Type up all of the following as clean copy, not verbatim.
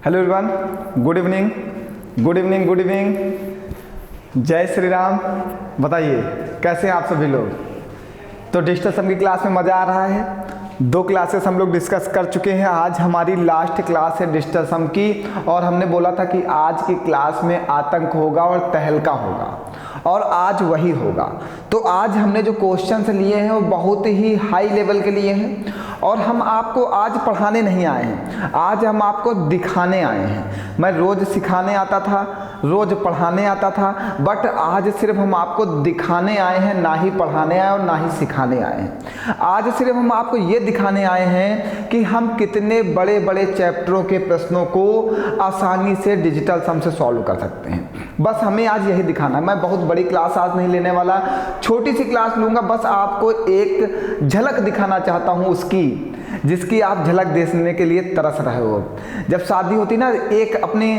Hello everyone, good evening, good evening, good evening. जय श्री राम। बताइए कैसे हैं आप सभी लोग। तो डिजिटल सम की क्लास में मज़ा आ रहा है। 2 क्लासेस हम लोग डिस्कस कर चुके हैं। आज हमारी लास्ट क्लास है डिजिटल सम की, और हमने बोला था कि आज की क्लास में आतंक होगा और तहलका होगा, और आज वही होगा। तो आज हमने जो क्वेश्चंस लिए हैं वो बहुत ही हाई लेवल के लिए हैं, और हम आपको आज पढ़ाने नहीं आए हैं, आज हम आपको दिखाने आए हैं। मैं रोज़ सिखाने आता था, रोज़ पढ़ाने आता था, बट आज सिर्फ हम आपको दिखाने आए हैं, ना ही पढ़ाने आए और ना ही सिखाने आए हैं। आज सिर्फ हम आपको ये दिखाने आए हैं कि हम कितने बड़े बड़े चैप्टरों के प्रश्नों को आसानी से डिजिटल सम से सॉल्व कर सकते हैं। बस हमें आज यही दिखाना है। मैं बहुत बड़ी क्लास आज नहीं लेने वाला, छोटी सी क्लास लूँगा। बस आपको एक झलक दिखाना चाहता हूँ उसकी, जिसकी आप झलक देखने के लिए तरस रहे हो। जब शादी होती ना, एक अपने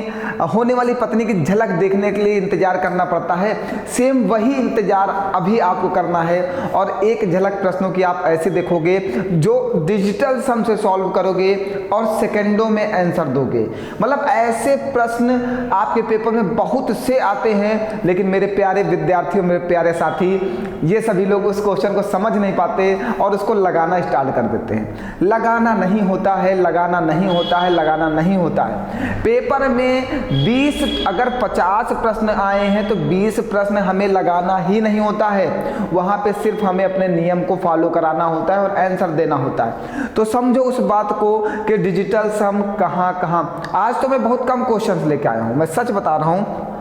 होने वाली पत्नी की झलक देखने के लिए इंतजार करना पड़ता है, सेम वही इंतजार अभी आपको करना है। और एक झलक प्रश्नों की आप ऐसे देखोगे जो डिजिटल सम से सॉल्व करोगे और सेकंडों में आंसर दोगे। मतलब ऐसे प्रश्न आपके पेपर में बहुत से आते हैं, लेकिन मेरे प्यारे विद्यार्थियों, मेरे प्यारे साथी, ये सभी लोग उस क्वेश्चन को समझ नहीं पाते और उसको लगाना स्टार्ट कर देते हैं। लगाना नहीं होता है, लगाना नहीं होता है, लगाना नहीं होता है। पेपर में 20 अगर 50 प्रश्न आए हैं तो 20 प्रश्न हमें लगाना ही नहीं होता है। वहाँ पे सिर्फ हमें अपने नियम को फॉलो कराना होता है और आंसर देना होता है। तो समझो उस बात को कि डिजिटल सम कहाँ कहाँ। आज तो मैं बहुत कम क्वेश्चंस लेके आया हूँ, मैं सच बता रहा हूँ।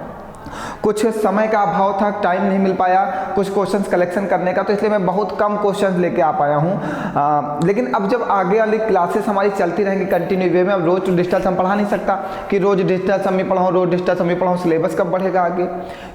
कुछ समय का अभाव था, टाइम नहीं मिल पाया कुछ क्वेश्चंस कलेक्शन करने का, तो इसलिए मैं बहुत कम क्वेश्चंस लेके आ पाया हूँ। लेकिन अब जब आगे वाली क्लासेस हमारी चलती रहेंगी कंटिन्यू वे में, अब रोज डिजिटल सम पढ़ा नहीं सकता कि रोज डिजिटल सम ही पढ़ाऊँ, रोज डिजिटल सम ही पढ़ाऊँ। सिलेबस कब बढ़ेगा आगे,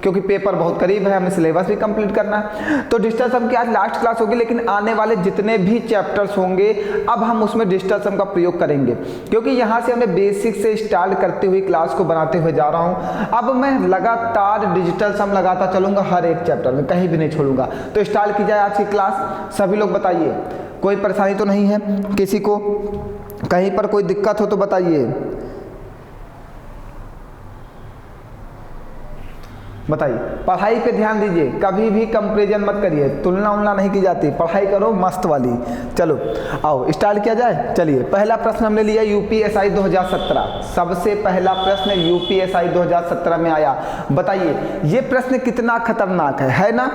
क्योंकि पेपर बहुत करीब है, हमें सिलेबस भी कंप्लीट करना है। तो डिजिटल सम की आज लास्ट क्लास होगी, लेकिन आने वाले जितने भी चैप्टर्स होंगे अब हम उसमें डिजिटल सम का प्रयोग करेंगे, क्योंकि यहाँ से हमने बेसिक से स्टार्ट करते हुए क्लास को बनाते हुए जा रहा हूँ। अब मैं लगातार डिजिटल सम लगाता चलूंगा, हर एक चैप्टर में कहीं भी नहीं छोड़ूंगा। तो स्टार्ट की जाए आज की क्लास। सभी लोग बताइए, कोई परेशानी तो नहीं है किसी को? कहीं पर कोई दिक्कत हो तो बताइए, बताइए। पढ़ाई पे ध्यान दीजिए, कभी भी कंपैरिजन मत करिए, तुलना उलना नहीं की जाती, पढ़ाई करो मस्त वाली। चलो आओ स्टार्ट किया जाए। चलिए, पहला प्रश्न हमने लिया यूपीएसआई 2017। सबसे पहला प्रश्न यूपीएसआई 2017 में आया। बताइए ये प्रश्न कितना खतरनाक है ना?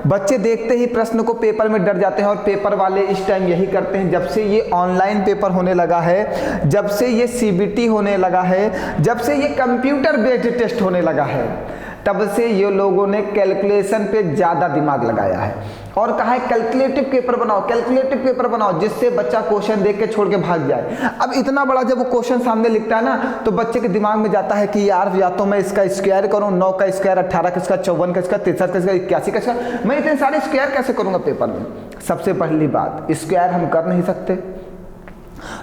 बच्चे देखते ही प्रश्न को पेपर में डर जाते हैं, और पेपर वाले इस टाइम यही करते हैं। जब से ये ऑनलाइन पेपर होने लगा है, जब से ये सीबीटी होने लगा है, जब से ये कंप्यूटर बेस्ड टेस्ट होने लगा है, तब से ये लोगों ने कैलकुलेशन पे ज़्यादा दिमाग लगाया है और कहा है कैलकुलेटिव पेपर बनाओ, कैलकुलेटिव पेपर बनाओ, जिससे बच्चा क्वेश्चन देख के छोड़ के भाग जाए। अब इतना बड़ा जब वो क्वेश्चन सामने लिखता है ना, तो बच्चे के दिमाग में जाता है कि यार या तो मैं इसका स्क्वायर करूँ, 9 का स्क्वायर, 18 का स्क्वायर, 54 का स्क्वायर, 63 का स्क्वायर, 81 का स्क्वायर, मैं इतने सारे स्क्वायर कैसे करूँगा पेपर में? सबसे पहली बात, स्क्वायर हम कर नहीं सकते।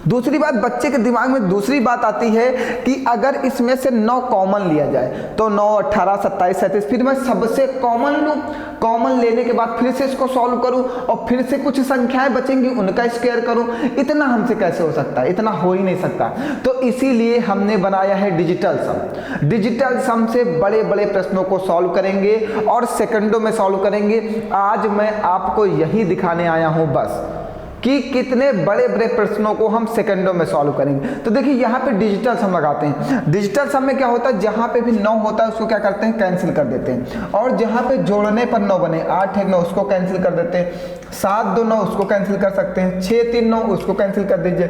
दूसरी बात, बच्चे के दिमाग में दूसरी बात आती है कि अगर इसमें से 9 कॉमन लिया जाए तो 9, 18, 27, 37, फिर मैं सबसे कॉमन लूँ, कॉमन लेने के बाद फिर से इसको सॉल्व करूँ और फिर से कुछ संख्याएं बचेंगी उनका स्क्वायर करूँ। इतना हमसे कैसे हो सकता है? इतना हो ही नहीं सकता। तो इसीलिए हमने बनाया है डिजिटल सम। डिजिटल सम से बड़े बड़े प्रश्नों को सॉल्व करेंगे और सेकंडों में सॉल्व करेंगे। आज मैं आपको यही दिखाने आया हूँ बस कि कितने बड़े बड़े प्रश्नों को हम सेकंडों में सॉल्व करेंगे। तो देखिए यहाँ पे डिजिटल सम लगाते हैं। डिजिटल सम में क्या होता है, जहाँ पे भी 9 होता है उसको क्या करते हैं, कैंसिल कर देते हैं। और जहाँ पे जोड़ने पर 9 बने, 8 1 9 उसको कैंसिल कर देते हैं, 7 2 9 उसको कैंसिल कर सकते हैं, 6 3 9 उसको कैंसिल कर दीजिए,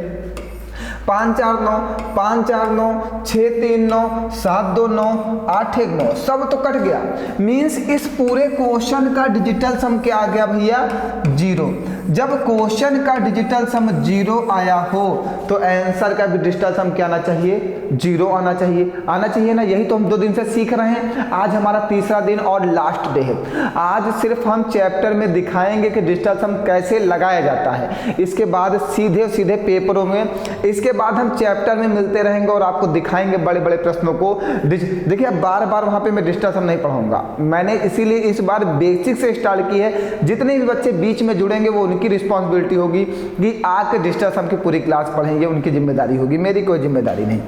5 4 9 5 4 9 6 3 9 7 2 9 8 1 9 सब तो कट गया। मीन्स इस पूरे क्वेश्चन का डिजिटल सम क्या आ गया भैया? 0। जब क्वेश्चन का डिजिटल सम 0 आया हो तो आंसर का भी डिजिटल सम क्या आना चाहिए? 0 आना चाहिए। आना चाहिए ना? यही तो हम 2 दिन से सीख रहे हैं। आज हमारा तीसरा दिन और लास्ट डे है। आज सिर्फ हम चैप्टर में दिखाएंगे कि डिजिटल सम कैसे लगाया जाता है। इसके बाद सीधे सीधे पेपरों में, इसके बाद हम चैप्टर में मिलते रहेंगे और आपको दिखाएंगे बड़े बड़े प्रश्नों को। देखिए अब बार बार वहाँ पे मैं डिजिटल सम नहीं पढ़ाऊंगा, मैंने इसीलिए इस बार बेसिक से स्टार्ट की है। जितने भी बच्चे बीच में जुड़ेंगे वो उनकी रिस्पॉन्सिबिलिटी होगी कि आके डिजिटल सम की पूरी क्लास पढ़ेंगे, उनकी जिम्मेदारी होगी, मेरी कोई जिम्मेदारी नहीं।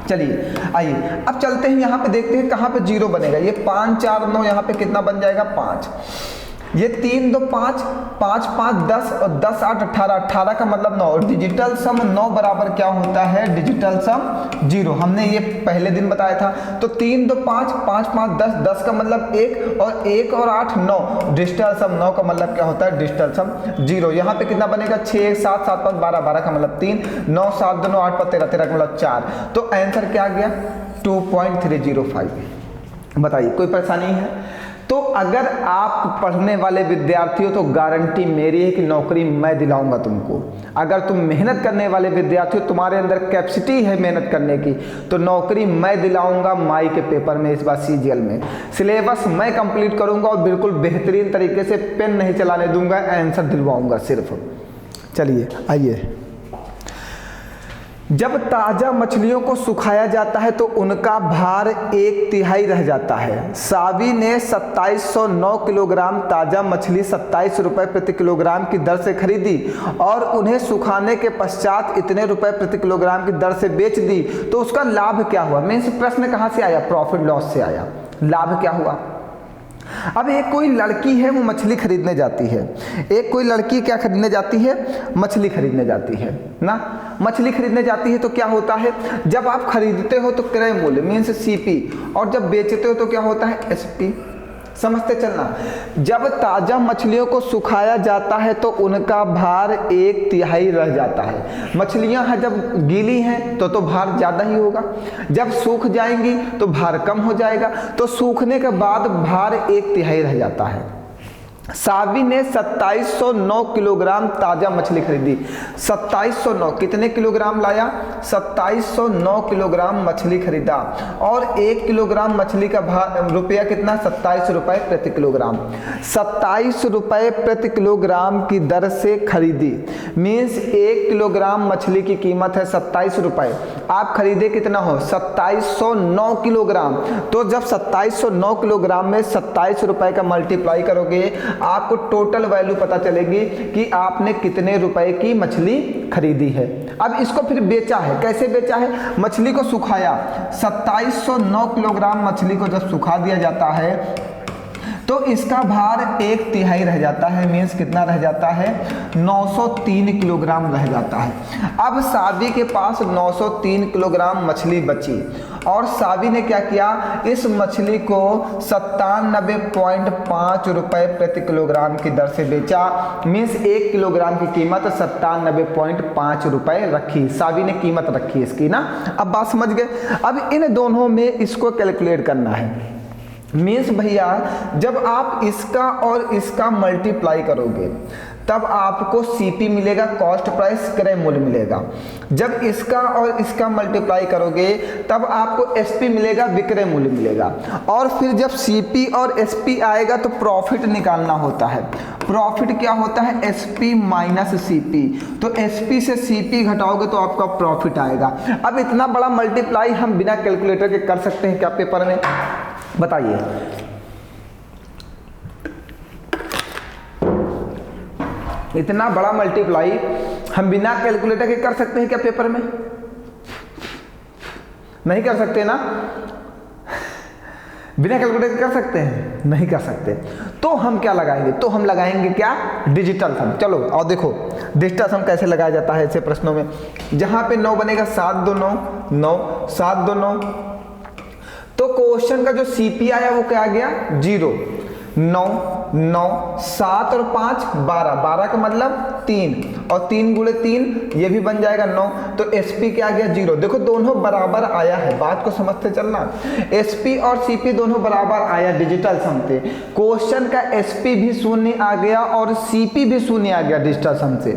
चलिए आइए अब चलते हैं, यहाँ पे देखते हैं कहाँ पे जीरो बनेगा। ये 5 4 9, यहाँ पे कितना बन जाएगा 5, ये 3 2 5, 5 5 10 और 10 8 18, 18 का मतलब 9। और डिजिटल सम 9 बराबर क्या होता है, डिजिटल सम 0। हमने ये पहले दिन बताया था। तो 3 2 5, 5 5 10, 10 का मतलब 1 और 1 और 8 9, डिजिटल सम 9 का मतलब क्या होता है, डिजिटल सम 0। यहाँ पे कितना बनेगा 6 7 7 5 12, 12 का मतलब 3, 9 7 2 9 8 5 13, 13 का मतलब 4। तो आंसर क्या आ गया 2.305। बताइए कोई परेशानी है? तो अगर आप पढ़ने वाले विद्यार्थी हो तो गारंटी मेरी है कि नौकरी मैं दिलाऊंगा तुमको। अगर तुम मेहनत करने वाले विद्यार्थी हो, तुम्हारे अंदर कैपेसिटी है मेहनत करने की, तो नौकरी मैं दिलाऊंगा माई के पेपर में, इस बार सीजीएल में। सिलेबस मैं कंप्लीट करूंगा और बिल्कुल बेहतरीन तरीके से पेन नहीं चलाने दूंगा, आंसर दिलवाऊंगा सिर्फ। चलिए आइए, जब ताज़ा मछलियों को सुखाया जाता है तो उनका भार 1/3 रह जाता है। सावी ने 2709 किलोग्राम ताज़ा मछली 27 रुपये प्रति किलोग्राम की दर से खरीदी और उन्हें सुखाने के पश्चात इतने रुपए प्रति किलोग्राम की दर से बेच दी, तो उसका लाभ क्या हुआ? मीन्स प्रश्न कहाँ से आया, प्रॉफिट लॉस से आया। लाभ क्या हुआ? अब एक कोई लड़की है, वो मछली खरीदने जाती है। एक कोई लड़की क्या खरीदने जाती है, मछली खरीदने जाती है ना। मछली खरीदने जाती है तो क्या होता है, जब आप खरीदते हो तो क्रय मूल्य मीन्स सीपी, और जब बेचते हो तो क्या होता है, एसपी। समझते चलना। जब ताज़ा मछलियों को सुखाया जाता है तो उनका भार 1/3 रह जाता है। मछलियां हैं जब गीली हैं तो भार ज़्यादा ही होगा, जब सूख जाएंगी तो भार कम हो जाएगा। तो सूखने के बाद भार 1/3 रह जाता है। सावी ने 2709 किलोग्राम ताज़ा मछली खरीदी। 2709 कितने किलोग्राम लाया, 2709 किलोग्राम मछली खरीदा, और 1 किलोग्राम मछली का रुपया कितना, 27 रुपये प्रति किलोग्राम। 27 रुपये प्रति किलोग्राम की दर से खरीदी, मीन्स 1 किलोग्राम मछली की कीमत है 27 रुपये। आप खरीदे कितना हो, 2709 किलोग्राम। तो जब 2709 किलोग्राम में 27 रुपये का मल्टीप्लाई करोगे, आपको टोटल वैल्यू पता चलेगी कि आपने कितने रुपए की मछली खरीदी है। अब इसको फिर बेचा है, कैसे बेचा है, मछली को सुखाया। 2709 किलोग्राम मछली को जब सुखा दिया जाता है तो इसका भार 1/3 रह जाता है, मीन्स कितना रह जाता है, 903 किलोग्राम रह जाता है। अब सावी के पास 903 किलोग्राम मछली बची, और सावी ने क्या किया, इस मछली को 97.5 रुपये प्रति किलोग्राम की दर से बेचा, मीन्स 1 किलोग्राम की कीमत 97.5 रुपये रखी। सावी ने कीमत रखी इसकी ना। अब बात समझ गए। अब इन दोनों में इसको कैलकुलेट करना है। मीन्स भैया जब आप इसका और इसका मल्टीप्लाई करोगे तब आपको सीपी मिलेगा, कॉस्ट प्राइस क्रय मूल्य मिलेगा। जब इसका और इसका मल्टीप्लाई करोगे तब आपको एसपी मिलेगा, विक्रय मूल्य मिलेगा। और फिर जब सीपी और एसपी आएगा तो प्रॉफिट निकालना होता है। प्रॉफिट क्या होता है, एसपी माइनस सीपी। तो एसपी से सीपी घटाओगे तो आपका प्रॉफिट आएगा। अब इतना बड़ा मल्टीप्लाई हम बिना कैलकुलेटर के कर सकते हैं क्या पेपर में, बताइए। इतना बड़ा मल्टीप्लाई हम बिना कैलकुलेटर के कर सकते हैं क्या पेपर में? नहीं कर सकते ना। बिना कैलकुलेटर कर सकते हैं, नहीं कर सकते। तो हम क्या लगाएंगे, तो हम लगाएंगे क्या, डिजिटल सम। चलो और देखो डिजिटल सम कैसे लगाया जाता है ऐसे प्रश्नों में। जहां पे 9 बनेगा 7 2 9 9 7 2 9, तो क्वेश्चन का जो सीपी आया वो क्या आ गया, 0 9 9 7 और 5 12, 12 का मतलब 3, और 3 गुणे 3 ये भी बन जाएगा 9। तो एसपी क्या आ गया, 0। देखो दोनों बराबर आया है, बात को समझते चलना। एसपी और सीपी दोनों बराबर आया डिजिटल सम से। क्वेश्चन का एसपी भी शून्य आ गया और सीपी भी शून्य आ गया डिजिटल सम से।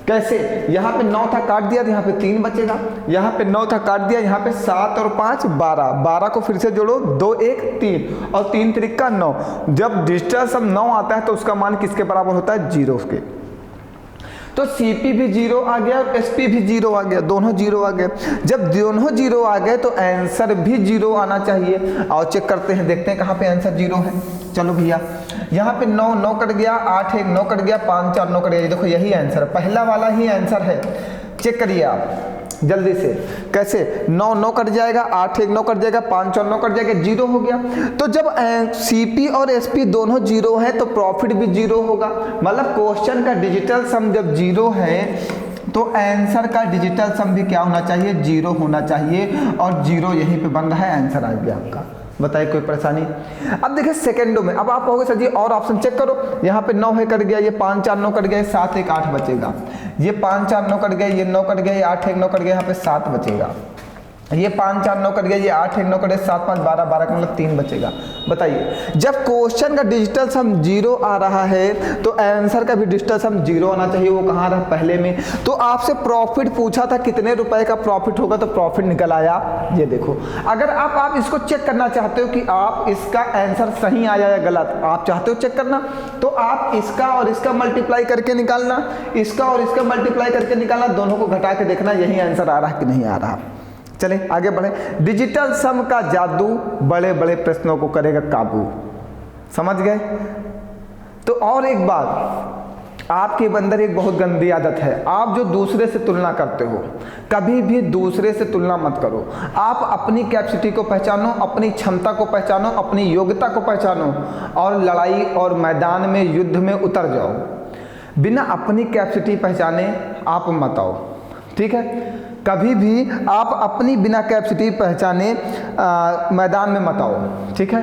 कैसे, यहाँ पे 9 था काट दिया तो यहाँ पे 3 बचेगा, यहाँ पे 9 था काट दिया, यहाँ पे 7 और 5 12, 12 को फिर से जोड़ो 2 1 3 और 3 3 9। जब डिजिटल सम 9 आता है तो उसका मान किसके बराबर होता है, 0 के। तो सीपी भी 0 आ गया और एसपी भी 0 आ गया, दोनों 0 आ गए। जब दोनों 0 आ गए तो आंसर भी 0 आना चाहिए। और चेक करते हैं, देखते हैं कहाँ पे आंसर 0 है। चलो भैया, यहाँ पे 9 9 कट गया, 8 1 9 कट गया, 5 4 9 कट गया। देखो यही आंसर, पहला वाला ही आंसर है। चेक करिए आप, जल्दी से। कैसे? 9 9 कट जाएगा, 8 1 9 कट जाएगा, 5 और 9 कट जाएगा, 0 हो गया। तो जब सीपी और एसपी दोनों 0 है तो प्रॉफिट भी 0 होगा। मतलब क्वेश्चन का डिजिटल सम जब 0 है तो आंसर का डिजिटल सम भी क्या होना चाहिए? 0 होना चाहिए। और 0 यहीं पे बन रहा है, आंसर आ गया आपका। बताइए कोई परेशानी? अब देखिए सेकंडों में, अब आप कहोगे सर जी और ऑप्शन चेक करो, यहाँ पे 9 है कट गया, ये 5 4 9 कट गया, 7 1 8 बचेगा, ये 5 4 9 कट गया, ये 9 कट गया, ये 8 1 9 कट गया, यहाँ पे 7 बचेगा, ये 5 4 9 कट गया, ये 8 1 9 कट गया, 7 5 12 12 का मतलब 3 बचेगा। बताइए जब क्वेश्चन का डिजिटल सम 0 आ रहा है तो आंसर का भी डिजिटल सम 0 आना चाहिए। वो कहाँ रहा? पहले में। तो आपसे प्रॉफिट पूछा था कितने रुपए का प्रॉफिट होगा, तो प्रॉफिट निकल आया, ये देखो। अगर आप इसको चेक करना चाहते हो कि आप इसका आंसर सही आया या गलत, आप चाहते हो चेक करना, तो आप इसका और इसका मल्टीप्लाई करके निकालना, इसका और इसका मल्टीप्लाई करके निकालना, दोनों को घटा के देखना यही आंसर आ रहा है कि नहीं आ रहा। चले आगे बढ़े। डिजिटल सम का जादू बड़े बड़े प्रश्नों को करेगा काबू। समझ गए? तो और एक बात, आपके अंदर एक बहुत गंदी आदत है, आप जो दूसरे से तुलना करते हो, कभी भी दूसरे से तुलना मत करो। आप अपनी कैपेसिटी को पहचानो, अपनी क्षमता को पहचानो, अपनी योग्यता को पहचानो और लड़ाई और मैदान में युद्ध में उतर जाओ। बिना अपनी कैपेसिटी पहचाने आप मत आओ, ठीक है? कभी भी आप अपनी बिना कैपेसिटी पहचाने मैदान में मत आओ, ठीक है?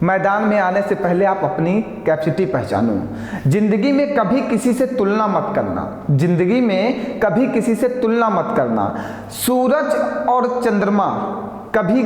मैदान में आने से पहले आप अपनी कैपेसिटी पहचानो। जिंदगी में कभी किसी से तुलना मत करना, जिंदगी में कभी किसी से तुलना मत करना। सूरज और चंद्रमा, कभी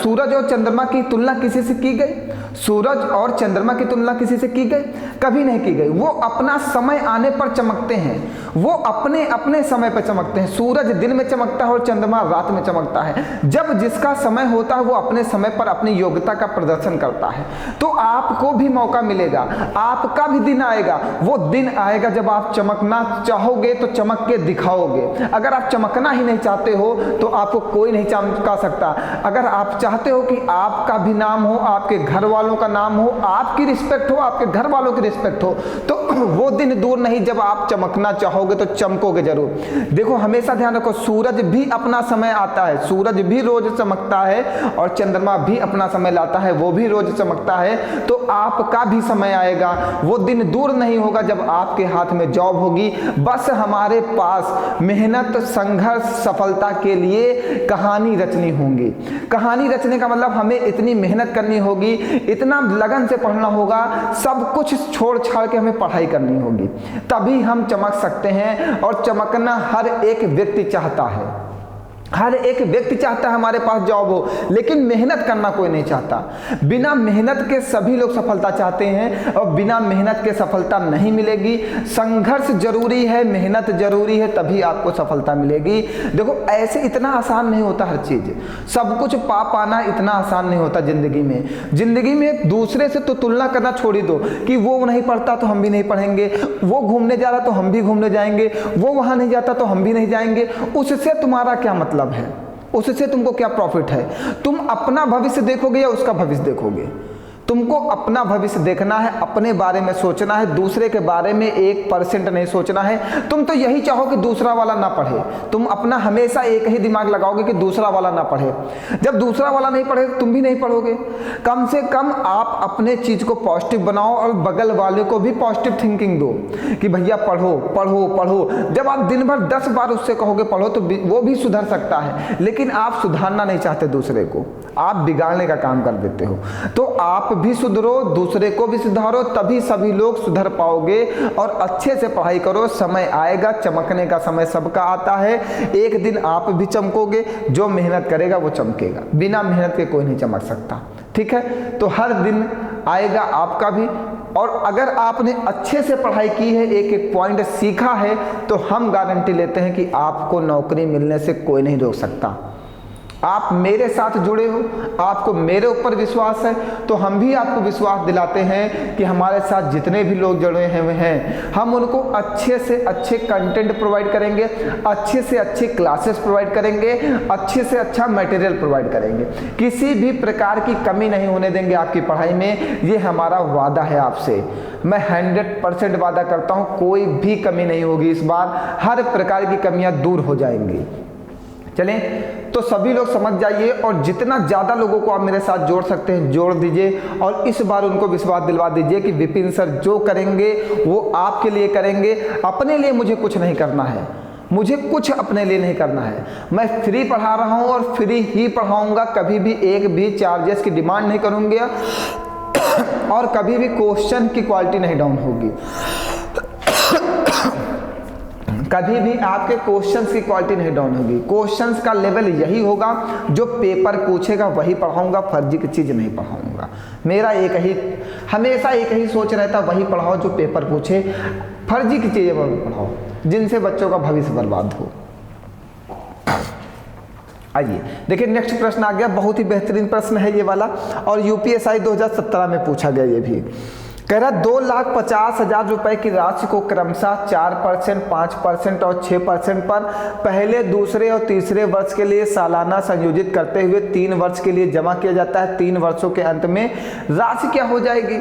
सूरज और चंद्रमा की तुलना किसी से की गई? सूरज और चंद्रमा की तुलना किसी से की गई? कभी नहीं की गई। वो अपना समय आने पर चमकते हैं, वो अपने अपने समय पर चमकते हैं। सूरज दिन में चमकता है और चंद्रमा रात में चमकता है। जब जिसका समय होता है वो अपने समय पर अपनी योग्यता का प्रदर्शन करता है। तो आपको भी मौका मिलेगा, आपका भी दिन आएगा। वो दिन आएगा जब आप चमकना चाहोगे तो चमक के दिखाओगे। अगर आप चमकना ही नहीं चाहते हो तो आपको कोई नहीं चमका सकता। अगर आप चाहते हो कि आपका भी नाम हो, आपके घर वालों का नाम हो, आपकी रिस्पेक्ट हो, आपके घर वालों की रिस्पेक्ट हो, तो वो दिन दूर नहीं जब आप चमकना चाहोगे तो चमकोगे जरूर। देखो हमेशा ध्यान रखो, सूरज भी अपना समय आता है, सूरज भी रोज चमकता है और चंद्रमा भी अपना समय लाता है, वो भी रोज चमकता है। तो आपका भी समय आएगा, वो दिन दूर नहीं होगा जब आपके हाथ में जॉब होगी। बस हमारे पास मेहनत, संघर्ष, सफलता के लिए कहानी रचनी होगी। कहानी रचने का मतलब हमें इतनी मेहनत करनी होगी, इतना लगन से पढ़ना होगा, सब कुछ छोड़ छाड़ के हमें पढ़ाई करनी होगी, तभी हम चमक सकते हैं। और चमकना हर एक व्यक्ति चाहता है, हर एक व्यक्ति चाहता है हमारे पास जॉब हो, लेकिन मेहनत करना कोई नहीं चाहता। बिना मेहनत के सभी लोग सफलता चाहते हैं और बिना मेहनत के सफलता नहीं मिलेगी। संघर्ष जरूरी है, मेहनत जरूरी है, तभी आपको सफलता मिलेगी। देखो ऐसे इतना आसान नहीं होता, हर चीज सब कुछ पा पाना इतना आसान नहीं होता जिंदगी में। जिंदगी में एक दूसरे से तो तुलना करना छोड़ ही दो कि वो नहीं पढ़ता तो हम भी नहीं पढ़ेंगे, वो घूमने जा रहा तो हम भी घूमने जाएंगे, वो वहां नहीं जाता तो हम भी नहीं जाएंगे। उससे तुम्हारा क्या मतलब है? उससे तुमको क्या प्रॉफिट है? तुम अपना भविष्य देखोगे या उसका भविष्य देखोगे? तुमको अपना भविष्य देखना है, अपने बारे में सोचना है, दूसरे के बारे में 1% नहीं सोचना है। तुम तो यही चाहो कि दूसरा वाला ना पढ़े, तुम अपना हमेशा एक ही दिमाग लगाओगे कि दूसरा वाला ना पढ़े। जब दूसरा वाला नहीं पढ़े तुम भी नहीं पढ़ोगे। कम से कम आप अपने चीज को पॉजिटिव बनाओ और बगल वाले को भी पॉजिटिव थिंकिंग दो कि भैया पढ़ो पढ़ो पढ़ो। जब आप दिन भर 10 बार उससे कहोगे पढ़ो तो वो भी सुधर सकता है, लेकिन आप सुधारना नहीं चाहते, दूसरे को आप बिगाड़ने का काम कर देते हो। तो आप भी सुधरो, दूसरे को भी सुधारो, तभी सभी लोग सुधर पाओगे। और अच्छे से पढ़ाई करो, समय आएगा, चमकने का समय सबका आता है। एक दिन आप भी चमकोगे, जो मेहनत करेगा वो चमकेगा, बिना मेहनत के कोई नहीं चमक सकता, ठीक है? तो हर दिन आएगा आपका भी। और अगर आपने अच्छे से पढ़ाई की है, एक एक पॉइंट सीखा है, तो हम गारंटी लेते हैं कि आपको नौकरी मिलने से कोई नहीं रोक सकता। आप मेरे साथ जुड़े हो, आपको मेरे ऊपर विश्वास है, तो हम भी आपको विश्वास दिलाते हैं कि हमारे साथ जितने भी लोग जुड़े हुए हैं, हम उनको अच्छे से अच्छे कंटेंट प्रोवाइड करेंगे, अच्छे से अच्छी क्लासेस प्रोवाइड करेंगे, अच्छे से अच्छा मटेरियल प्रोवाइड करेंगे। किसी भी प्रकार की कमी नहीं होने देंगे आपकी पढ़ाई में, ये हमारा वादा है आपसे। मैं 100% वादा करता हूँ, कोई भी कमी नहीं होगी इस बार, हर प्रकार की कमियाँ दूर हो जाएंगी। चलें, तो सभी लोग समझ जाइए और जितना ज़्यादा लोगों को आप मेरे साथ जोड़ सकते हैं जोड़ दीजिए और इस बार उनको विश्वास दिलवा दीजिए कि विपिन सर जो करेंगे वो आपके लिए करेंगे, अपने लिए मुझे कुछ नहीं करना है, मुझे कुछ अपने लिए नहीं करना है। मैं फ्री पढ़ा रहा हूँ और फ्री ही पढ़ाऊँगा, कभी भी एक भी चार्जेस की डिमांड नहीं करूँगा और कभी भी क्वेश्चन की क्वालिटी नहीं डाउन होगी, कभी भी आपके क्वेश्चंस की क्वालिटी नहीं डाउन होगी। क्वेश्चंस का लेवल यही होगा, जो पेपर पूछेगा वही पढ़ाऊंगा, फर्जी की चीज़ नहीं पढ़ाऊंगा। मेरा हमेशा एक ही सोच रहता, वही पढ़ाओ जो पेपर पूछे, फर्जी की चीज़ें पढ़ाओ जिनसे बच्चों का भविष्य बर्बाद हो। आइए देखिए नेक्स्ट प्रश्न आ गया, बहुत ही बेहतरीन प्रश्न है ये वाला और यूपीएससी 2017 में पूछा गया। ये भी कह रहा 2,50,000 रुपए की राशि को क्रमशः 4%, 5% और 6% पर पहले, दूसरे और तीसरे वर्ष के लिए सालाना संयोजित करते हुए 3 वर्ष के लिए जमा किया जाता है। 3 वर्षों के अंत में राशि क्या हो जाएगी?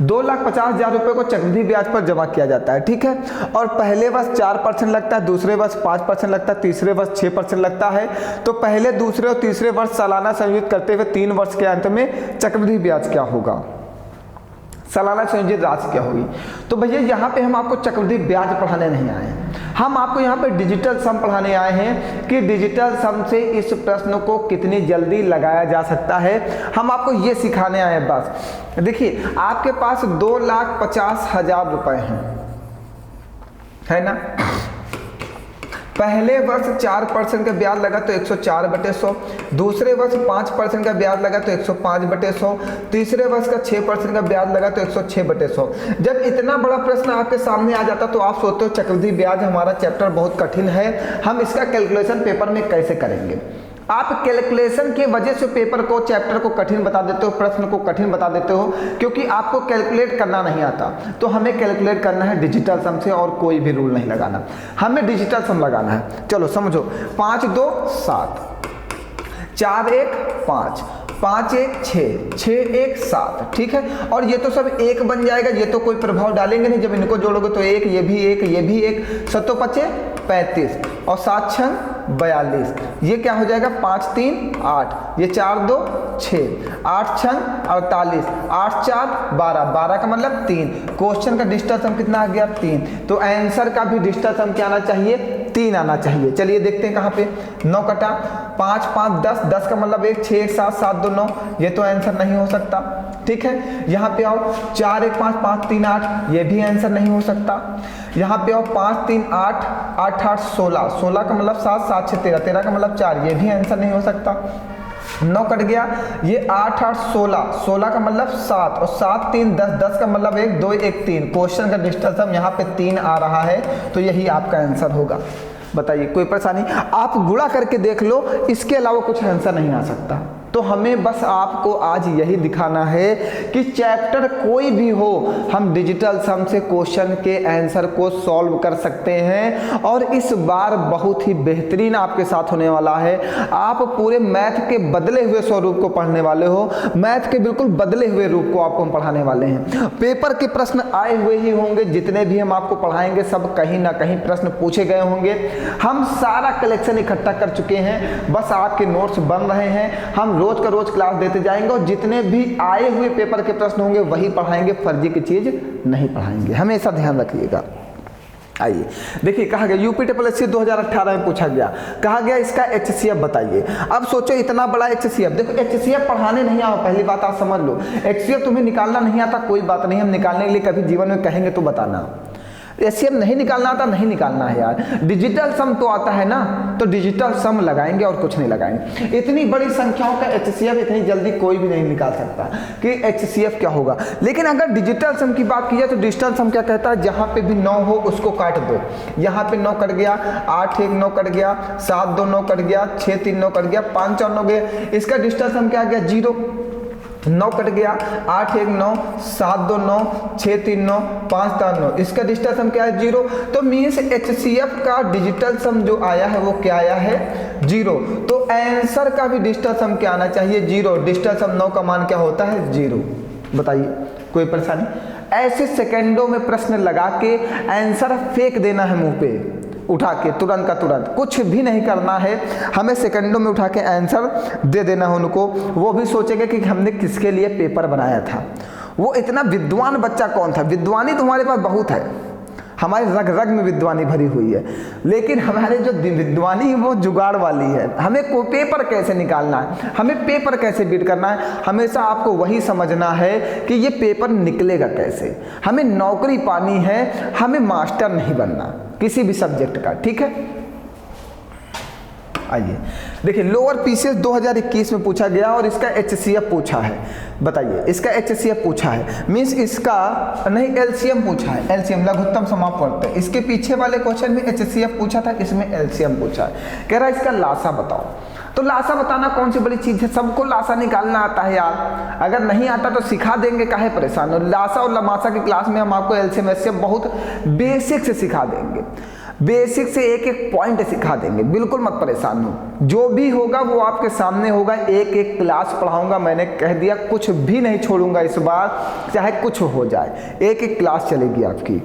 2,50,000 रुपए को चक्रवृद्धि ब्याज पर जमा किया जाता है, ठीक है। और पहले वर्ष 4% लगता है, दूसरे वर्ष 5% लगता है, तीसरे वर्ष 6% लगता है। तो पहले, दूसरे और तीसरे वर्ष सालाना संयोजित करते हुए 3 वर्ष के अंत में चक्रवृद्धि ब्याज क्या होगा, सालाना संयोजित राशि क्या होगी? तो भैया यहाँ पे हम आपको चक्रवृद्धि ब्याज पढ़ाने नहीं आए हैं, हम आपको यहाँ पे डिजिटल सम पढ़ाने आए हैं कि डिजिटल सम से इस प्रश्न को कितनी जल्दी लगाया जा सकता है। हम आपको ये सिखाने आए हैं बस। देखिए आपके पास 2,50,000 रुपए हैं, है ना। पहले वर्ष 4% का ब्याज लगा तो 104/100, दूसरे वर्ष 5% का ब्याज लगा तो 105/100, तीसरे वर्ष का 6% का ब्याज लगा तो 106/100। जब इतना बड़ा प्रश्न आपके सामने आ जाता तो आप सोचते हो चक्रवृद्धि ब्याज हमारा चैप्टर बहुत कठिन है, हम इसका कैलकुलेशन पेपर में कैसे करेंगे। आप कैलकुलेशन की वजह से पेपर को, चैप्टर को कठिन बता देते हो, प्रश्न को कठिन बता देते हो, क्योंकि आपको कैलकुलेट करना नहीं आता। तो हमें कैलकुलेट करना है डिजिटल सम से और कोई भी रूल नहीं लगाना, हमें डिजिटल सम लगाना है। चलो समझो, 5 2 7, 4 1 5, 5 1 6, 6 1 7, ठीक है। और ये तो सब एक बन जाएगा, ये तो कोई प्रभाव डालेंगे नहीं, जब इनको जोड़ोगे तो एक, ये भी एक, ये भी एक, 7 5 35 और 7 6 42, ये क्या हो जाएगा 5 3 8, ये 4 2 6, 8 6 48, 8 4 12, 12 का मतलब 3। क्वेश्चन का डिजिटल सम कितना आ गया 3, तो आंसर का भी डिजिटल सम क्या आना चाहिए 3 आना चाहिए। चलिए देखते हैं कहाँ पे, 9 कटा 5 5 10, 10 का मतलब 1, 6 1 7, 7 2 9, ये तो आंसर नहीं हो सकता, ठीक है। यहाँ पे आओ 4 1 5, 5 3 8, ये भी आंसर नहीं हो सकता। यहाँ पे आओ 5 3 8, 8 8 16, 16 का मतलब 7, 7 6 13, 13 का मतलब 4, ये भी आंसर नहीं हो सकता। 9 कट गया, ये 8 8 16, 16 का मतलब 7 और 7 3 10, 10 का मतलब 1 2 1 3। क्वेश्चन का डिजिटल सम यहाँ पे 3 आ रहा है, तो यही आपका आंसर होगा। बताइए कोई परेशानी? आप गुणा करके देख लो, इसके अलावा कुछ आंसर नहीं आ सकता। तो हमें बस आपको आज यही दिखाना है कि चैप्टर कोई भी हो, हम डिजिटल सम से क्वेश्चन के आंसर को सॉल्व कर सकते हैं। और इस बार बहुत ही बेहतरीन आपके साथ होने वाला है। आप पूरे मैथ के बदले हुए स्वरूप को पढ़ने वाले हो, मैथ के बिल्कुल बदले हुए रूप को आपको हम पढ़ाने वाले हैं। पेपर के प्रश्न आए हुए ही होंगे, जितने भी हम आपको पढ़ाएंगे सब कहीं ना कहीं प्रश्न पूछे गए होंगे। हम सारा कलेक्शन इकट्ठा कर चुके हैं, बस आपके नोट्स बन रहे हैं। हम रोज का रोज क्लास देते जाएंगे और जितने भी आए हुए पेपर के प्रश्न होंगे वही पढ़ाएंगे, फर्जी की चीज नहीं पढ़ाएंगे, हमेशा ध्यान रखिएगा। आइए देखिए, कहा गया यूपीएससी 2018 में पूछा गया, कहा गया इसका HCF बताइए। अब सोचो इतना बड़ा HCF, देखो HCF पढ़ाने नहीं आओ, पहली बात आप समझ लो। HCF तुम्हें निकालना नहीं आता कोई बात नहीं, हम निकालने के लिए कभी जीवन में कहेंगे तो बताना। HCF नहीं निकालना आता, नहीं निकालना है यार, डिजिटल सम तो आता है ना, तो डिजिटल सम लगाएंगे और कुछ नहीं लगाएंगे। इतनी बड़ी संख्याओं का HCF इतनी जल्दी कोई भी नहीं निकाल सकता कि HCF क्या होगा। लेकिन अगर डिजिटल सम की बात की जाए तो डिजिटल सम क्या कहता है, जहां पे भी 9 हो उसको काट दो। यहाँ पे 9 कट गया, 8 1 9 कट गया, 7 2 9 कट गया, 6 3 9 कट गया, 5 4 9 गया, इसका डिजिटल सम क्या आ गया 0। 9 कट गया, 8 1 9, 7 2 9, 6 3 9, 5 4 9, इसका डिजिटल सम क्या है 0। तो मीन्स HCF का डिजिटल सम जो आया है वो क्या आया है 0। तो आंसर का भी डिजिटल सम क्या आना चाहिए 0। डिजिटल सम 9 का मान क्या होता है 0। बताइए कोई परेशानी? ऐसे सेकंडों में प्रश्न लगा के आंसर फेंक देना है मुंह पे, उठा के तुरंत का तुरंत, कुछ भी नहीं करना है, हमें सेकंडों में उठा के आंसर दे देना है उनको। वो भी सोचेंगे कि हमने किसके लिए पेपर बनाया था। वो इतना विद्वान बच्चा कौन था? विद्वानी तो हमारे पास बहुत है, हमारे रग रग में विद्वानी भरी हुई है, लेकिन हमारे जो विद्वानी है वो जुगाड़ वाली है। हमें को पेपर कैसे निकालना है, हमें पेपर कैसे बीट करना है, हमेशा आपको वही समझना है कि ये पेपर निकलेगा कैसे। हमें नौकरी पानी है, हमें मास्टर नहीं बनना किसी भी सब्जेक्ट का, ठीक है। आइए देखिए, लोअर पीसीएस 2021 में पूछा गया और इसका एचसीएफ पूछा है। बताइए, इसका एचसीएफ पूछा है, मीन्स इसका नहीं एलसीएम पूछा है, एलसीएम लघुत्तम समापवर्त। इसके पीछे वाले क्वेश्चन में एचसीएफ पूछा था, इसमें एलसीएम पूछा है। कह रहा है इसका लासा बताओ। तो लासा बताना कौन सी बड़ी चीज़ है, सबको लासा निकालना आता है यार। अगर नहीं आता तो सिखा देंगे, काहे परेशान हो। लासा और लमासा की क्लास में हम आपको एलसीएम एचसीएफ बहुत बेसिक से सिखा देंगे, बेसिक से एक एक पॉइंट सिखा देंगे, बिल्कुल मत परेशान हो। जो भी होगा वो आपके सामने होगा, एक एक क्लास पढ़ाऊंगा, मैंने कह दिया कुछ भी नहीं छोड़ूंगा इस बार, चाहे कुछ हो जाए, एक एक क्लास चलेगी आपकी।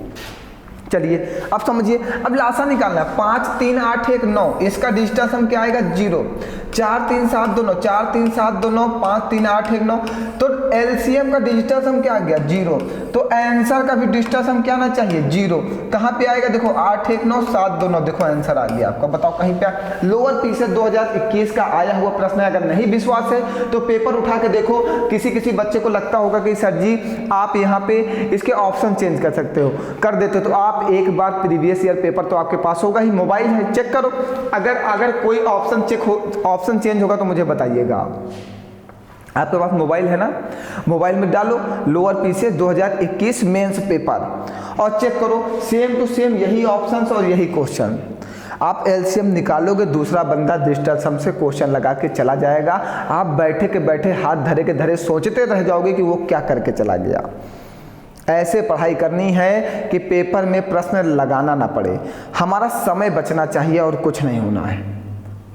चलिए अब समझिए, अब लासा निकालना है। 5 3 8 1 9, इसका डिजिटल सम क्या आएगा 0। 4 3 7 2 9, 4 3 7 2 9, 5 3 8 1 9, तो एलसीएम का डिजिटल सम क्या आ गया 0। तो आंसर का भी डिजिटल सम क्या आना चाहिए 0। कहाँ पे आएगा देखो 8 1 9 7 2 9, देखो आंसर आ गया आपका। बताओ कहीं पे लोअर पीसीएस 2021 का आया हुआ प्रश्न है। अगर नहीं विश्वास है तो पेपर उठा के देखो। किसी किसी बच्चे को लगता होगा कि सर जी आप यहाँ पे इसके ऑप्शन चेंज कर सकते हो, कर देते हो, तो आप एक बार प्रीवियस ईयर पेपर तो आपके पास होगा ही, मोबाइल है, चेक करो। अगर कोई ऑप्शन चेंज होगा तो मुझे बताइएगा। आपके पास मोबाइल है ना, मोबाइल में डालो लोअर पीसीएस 2021 मेंस पेपर और चेक करो, सेम टू सेम यही ऑप्शंस और यही क्वेश्चन। आप एलसीएम निकालोगे, दूसरा बंदा डिजिटल सम से क्वेश्चन लगा के चला जाएगा, आप बैठे के बैठे हाथ धरे के धरे सोचते रह जाओगे कि वो क्या करके चला गया। ऐसे पढ़ाई करनी है कि पेपर में प्रश्न लगाना ना पड़े, हमारा समय बचना चाहिए और कुछ नहीं होना है।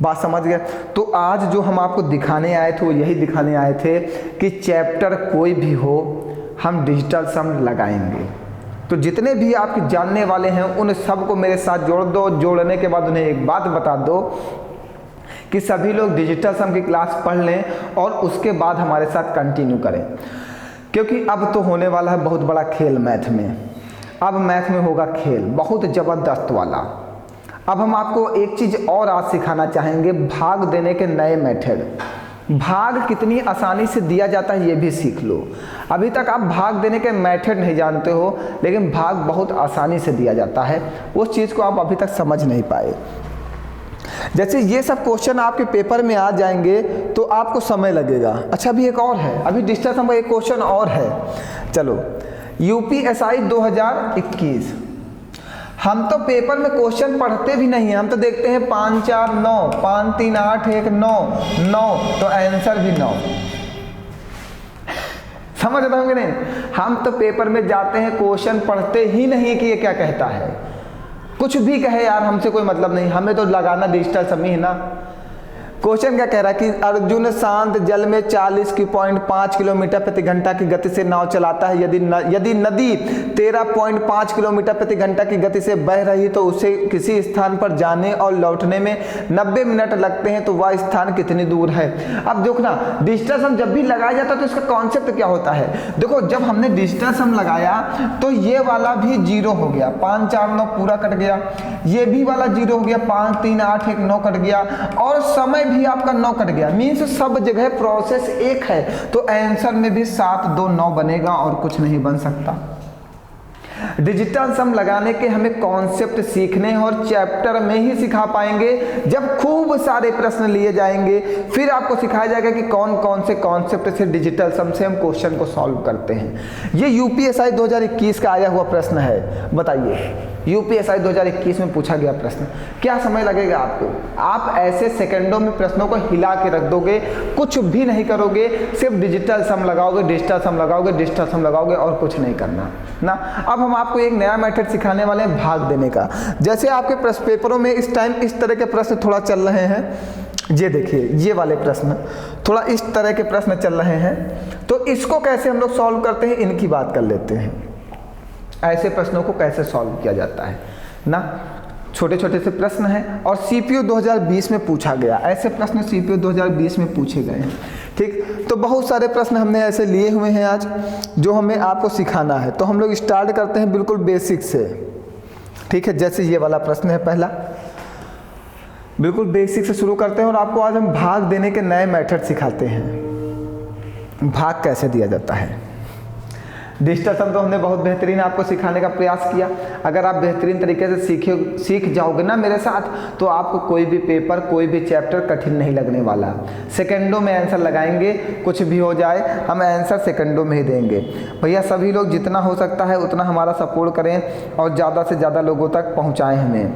बात समझ गए? तो आज जो हम आपको दिखाने आए थे वो यही दिखाने आए थे कि चैप्टर कोई भी हो हम डिजिटल सम लगाएंगे। तो जितने भी आपके जानने वाले हैं उन सबको मेरे साथ जोड़ दो। जोड़ने के बाद उन्हें एक बात बता दो कि सभी लोग डिजिटल सम की क्लास पढ़ लें और उसके बाद हमारे साथ कंटिन्यू करें, क्योंकि अब तो होने वाला है बहुत बड़ा खेल मैथ में। अब मैथ में होगा खेल बहुत ज़बरदस्त वाला। अब हम आपको एक चीज़ और आज सिखाना चाहेंगे, भाग देने के नए मेथड। भाग कितनी आसानी से दिया जाता है ये भी सीख लो। अभी तक आप भाग देने के मेथड नहीं जानते हो, लेकिन भाग बहुत आसानी से दिया जाता है, उस चीज़ को आप अभी तक समझ नहीं पाए। जैसे ये सब क्वेश्चन आपके पेपर में आ जाएंगे तो आपको समय लगेगा। अच्छा अभी एक और है, अभी डिजिटल सम का एक क्वेश्चन और है। चलो यूपीएसआई 2021, हम तो पेपर में क्वेश्चन पढ़ते भी नहीं हैं, हम तो देखते हैं 5 4 9, 5 3 8 1 9 9, तो आंसर भी 9। समझ रहे होंगे नहीं? हम तो पेपर में जाते हैं, क्वेश्चन पढ़ते ही नहीं कि ये क्या कहता है। कुछ भी कहे यार, हमसे कोई मतलब नहीं, हमें तो लगाना डिजिटल सम ही है ना। क्वेश्चन क्या कह रहा है कि अर्जुन शांत जल में 40.5 किलोमीटर प्रति घंटा की गति से नाव चलाता है। यदि नदी 13.5 किलोमीटर प्रति घंटा की गति से बह रही तो उसे किसी स्थान पर जाने और लौटने में 90 मिनट लगते हैं, तो वह स्थान कितनी दूर है। अब देखो ना, डिजिटल सम जब भी लगाया जाता है तो इसका कॉन्सेप्ट क्या होता है। देखो जब हमने डिजिटल सम लगाया तो ये वाला भी 0 हो गया, 5 4 9 पूरा कट गया, ये भी वाला 0 हो गया, 5 3 8 1 9 कट गया, और समय भी आपका 9 कट गया। मीन्स सब जगह प्रोसेस एक है, तो आंसर में भी 7 2 9 बनेगा और कुछ नहीं बन सकता। डिजिटल सम लगाने के हमें कॉन्सेप्ट सीखने हैं और चैप्टर में ही सिखा पाएंगे जब खूब सारे प्रश्न लिए जाएंगे। फिर आपको सिखाया जाएगा कि कौन कौन से कॉन्सेप्ट से डिजिटल सम से हम क्वेश्चन को सॉल्व करते हैं। ये यूपीएसआई 2021 का आया हुआ प्रश्न है। बताइए, यूपीएसआई 2021 में पूछा गया प्रश्न, क्या समय लगेगा आपको? आप ऐसे सेकंडों में प्रश्नों को हिला के रख दोगे, कुछ भी नहीं करोगे, सिर्फ डिजिटल सम लगाओगे, डिजिटल सम लगाओगे, डिजिटल सम लगाओगे और कुछ नहीं करना ना। अब हम आपको एक नया मेथड सिखाने वाले हैं, भाग देने का। जैसे आपके प्रश्न पेपरों में इस टाइम इस तरह के प्रश्न थोड़ा चल रहे हैं, ये देखिए ये वाले प्रश्न थोड़ा इस तरह के प्रश्न चल रहे हैं, तो इसको कैसे हम लोग सॉल्व करते हैं इनकी बात कर लेते हैं। ऐसे प्रश्नों को कैसे सॉल्व किया जाता है ना। छोटे छोटे से प्रश्न हैं और सीपीओ 2020 में पूछा गया, ऐसे प्रश्न सीपीओ 2020 में पूछे गए हैं। ठीक, तो बहुत सारे प्रश्न हमने ऐसे लिए हुए हैं आज जो हमें आपको सिखाना है। तो हम लोग स्टार्ट करते हैं बिल्कुल बेसिक से। ठीक है, जैसे ये वाला प्रश्न है पहला, बिल्कुल बेसिक से शुरू करते हैं और आपको आज हम भाग देने के नए मेथड सिखाते हैं। भाग कैसे दिया जाता है। डिजिटल सम तो हमने बहुत बेहतरीन आपको सिखाने का प्रयास किया। अगर आप बेहतरीन तरीके से सीख जाओगे ना मेरे साथ, तो आपको कोई भी पेपर, कोई भी चैप्टर कठिन नहीं लगने वाला। सेकंडों में आंसर लगाएंगे, कुछ भी हो जाए हम आंसर सेकंडों में ही देंगे। भैया सभी लोग जितना हो सकता है उतना हमारा सपोर्ट करें और ज़्यादा से ज़्यादा लोगों तक पहुँचाएँ हमें।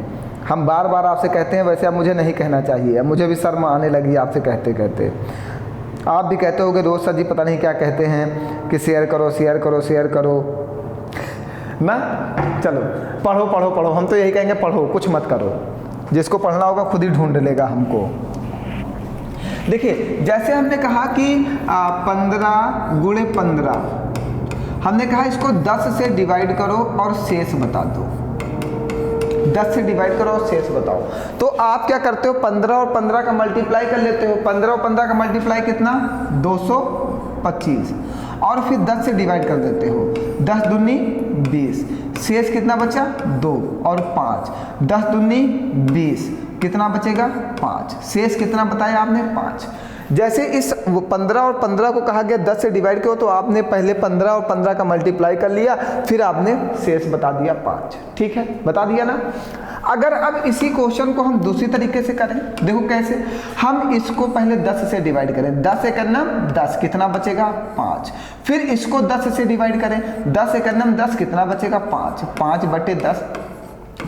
हम बार बार आपसे कहते हैं, वैसे अब मुझे नहीं कहना चाहिए, मुझे भी शर्म आने लगी आपसे कहते कहते। आप भी कहते होगे रोज़ सर जी पता नहीं क्या कहते हैं कि शेयर करो शेयर करो शेयर करो ना। चलो पढ़ो पढ़ो पढ़ो, हम तो यही कहेंगे पढ़ो, कुछ मत करो। जिसको पढ़ना होगा खुद ही ढूंढ लेगा हमको। देखिए जैसे हमने कहा कि 15 गुणे 15, हमने कहा इसको 10 से डिवाइड करो और शेष बता दो। 10 से डिवाइड करो और शेष बताओ। तो आप क्या करते हो, 15 और 15 का मल्टीप्लाई कर लेते हो। 15 और 15 का मल्टीप्लाई कितना, 225, और फिर 10 से डिवाइड कर देते हो। 10 दूनी 20, शेष कितना बचा, 2 और 5। 10 दूनी 20, कितना बचेगा, 5। शेष कितना बताया आपने, 5। जैसे इस 15 और 15 को कहा गया 10 से डिवाइड करो, तो आपने पहले 15 और 15 का मल्टीप्लाई कर लिया, फिर आपने शेष बता दिया 5। ठीक है, बता दिया ना। अगर अब इसी क्वेश्चन को हम दूसरी तरीके से करें, देखो कैसे। हम इसको पहले 10 से डिवाइड करें, 10 एक अन्नम 10, कितना बचेगा, 5। फिर इसको 10 से डिवाइड करें, 10 एक अन्नम 10, कितना बचेगा, 5। 5 बटे 10,